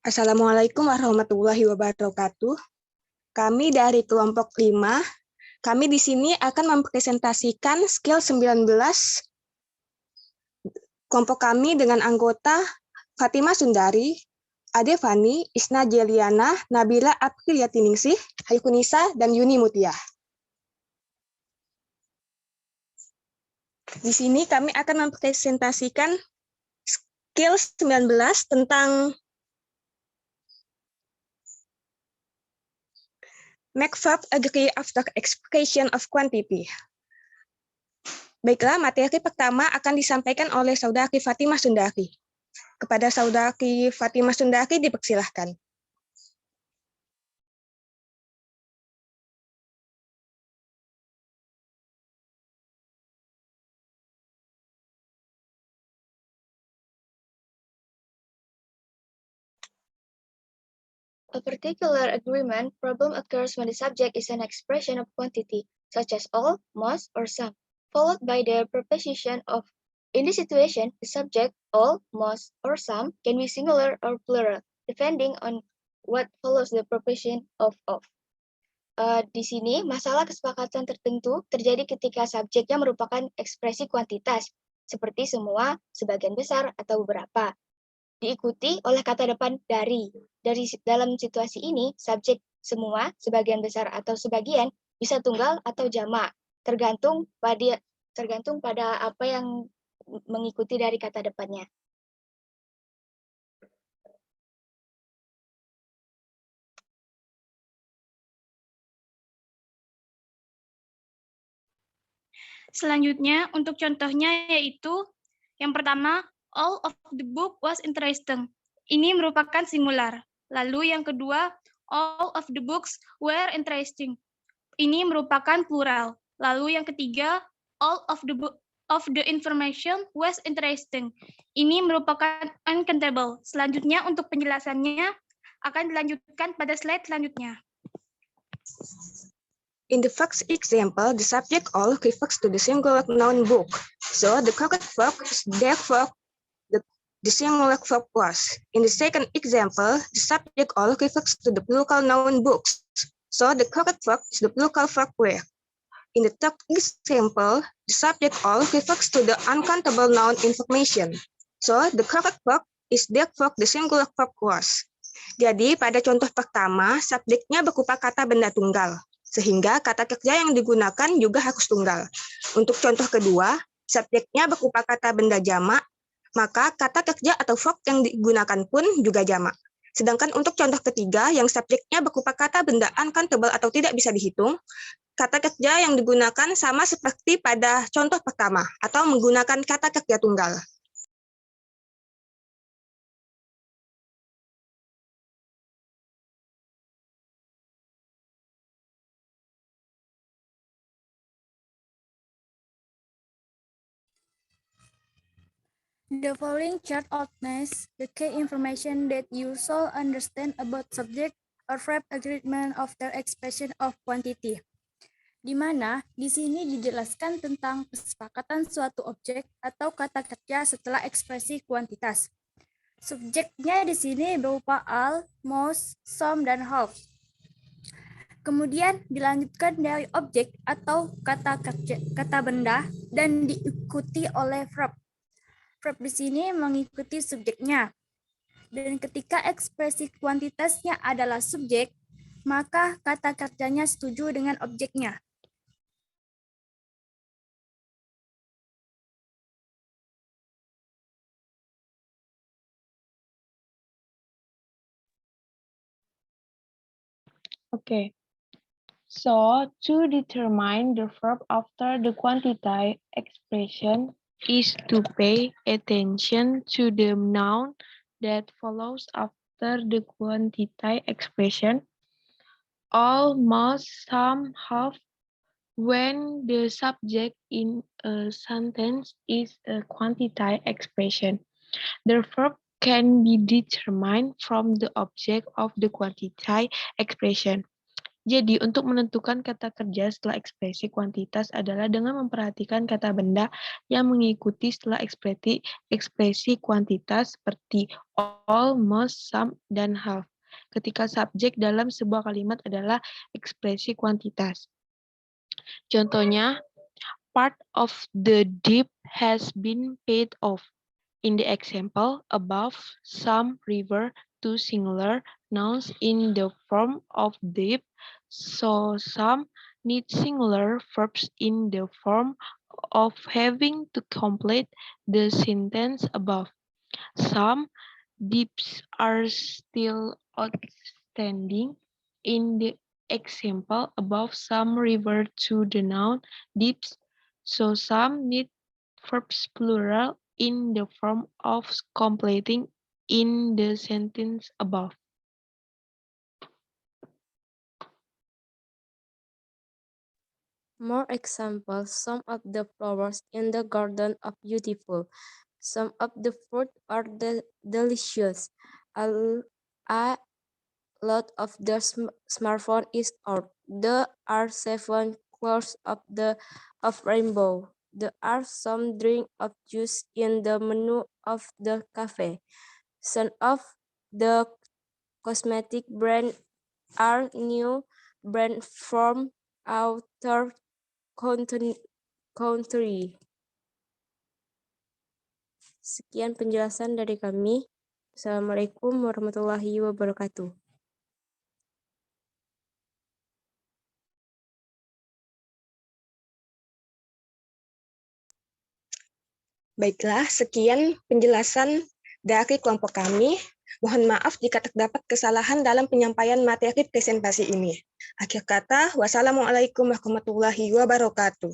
Assalamualaikum warahmatullahi wabarakatuh. Kami dari kelompok 5, kami di sini akan mempresentasikan skill 19 kelompok kami dengan anggota Fatimah Sundari, Ade Fani, Isna Jeliana, Nabila Apriyatiningsih, Haykunisa, dan Yuni Mutia. Di sini kami akan mempresentasikan skill 19 tentang make verb agree after expression of quantity. Baiklah, materi pertama akan disampaikan oleh Saudari Fatimah Sundari. Kepada Saudari Fatimah Sundari dipersilahkan. A particular agreement problem occurs when the subject is an expression of quantity, such as all, most, or some, followed by the preposition of. In this situation, the subject, all, most, or some can be singular or plural, depending on what follows the preposition of. Di sini, masalah kesepakatan tertentu terjadi ketika subjeknya merupakan ekspresi kuantitas, seperti semua, sebagian besar, atau beberapa. Diikuti oleh kata depan dari. Dalam situasi ini, subjek semua, sebagian besar atau sebagian bisa tunggal atau jamak, tergantung pada apa yang mengikuti dari kata depannya. Selanjutnya, untuk contohnya yaitu yang pertama, all of the book was interesting. Ini merupakan singular. Lalu yang kedua, all of the books were interesting. Ini merupakan plural. Lalu yang ketiga, all of the information was interesting. Ini merupakan uncountable. Selanjutnya untuk penjelasannya akan dilanjutkan pada slide selanjutnya. In the first example, the subject all refers to the singular noun book. So the correct verb is therefore the singular verb was. In the second example, the subject all refers to the plural noun books. So the correct verb is the plural verb were. In the third example, the subject all refers to the uncountable noun information. So the correct verb is therefore the singular verb was. Jadi pada contoh pertama, subjeknya berupa kata benda tunggal, sehingga kata kerja yang digunakan juga harus tunggal. Untuk contoh kedua, subjeknya berupa kata benda jamak, maka kata kerja atau verb yang digunakan pun juga jamak. Sedangkan untuk contoh ketiga, yang subjeknya berupa kata benda uncountable atau tidak bisa dihitung, kata kerja yang digunakan sama seperti pada contoh pertama, atau menggunakan kata kerja tunggal. The following chart outlines the key information that you should understand about subject or verb agreement of their expression of quantity. Di mana di sini dijelaskan tentang kesepakatan suatu objek atau kata kerja setelah ekspresi kuantitas. Subjeknya di sini berupa all, most, some, dan half. Kemudian dilanjutkan dari objek atau kata benda dan diikuti oleh verb. Verb di sini mengikuti subjeknya. Dan ketika ekspresi kuantitasnya adalah subjek, maka kata kerjanya setuju dengan objeknya. Okay. So, to determine the verb after the quantity expression is to pay attention to the noun that follows after the quantity expression. All, most, some, half, when the subject in a sentence is a quantity expression. The verb can be determined from the object of the quantity expression. Jadi, untuk menentukan kata kerja setelah ekspresi kuantitas adalah dengan memperhatikan kata benda yang mengikuti setelah ekspresi kuantitas seperti all, most, some, dan half. Ketika subjek dalam sebuah kalimat adalah ekspresi kuantitas. Contohnya, part of the debt has been paid off. In the example above, some refer to singular nouns in the form of debt, so some need singular verbs in the form of having to complete the sentence above. Some debts are still outstanding. In the example above, some refer to the noun debts, so some need verbs plural in the form of completing in the sentence above. More examples, some of the flowers in the garden are beautiful. Some of the fruit are delicious. A lot of the smartphone is out. There are 7 colors of rainbow. There are some drink of juice in the menu of the cafe. Some of the cosmetic brand are new brand from outer country. Sekian penjelasan dari kami. Assalamualaikum warahmatullahi wabarakatuh. Baiklah, sekian penjelasan dari kelompok kami. Mohon maaf jika terdapat kesalahan dalam penyampaian materi presentasi ini. Akhir kata, wassalamualaikum warahmatullahi wabarakatuh.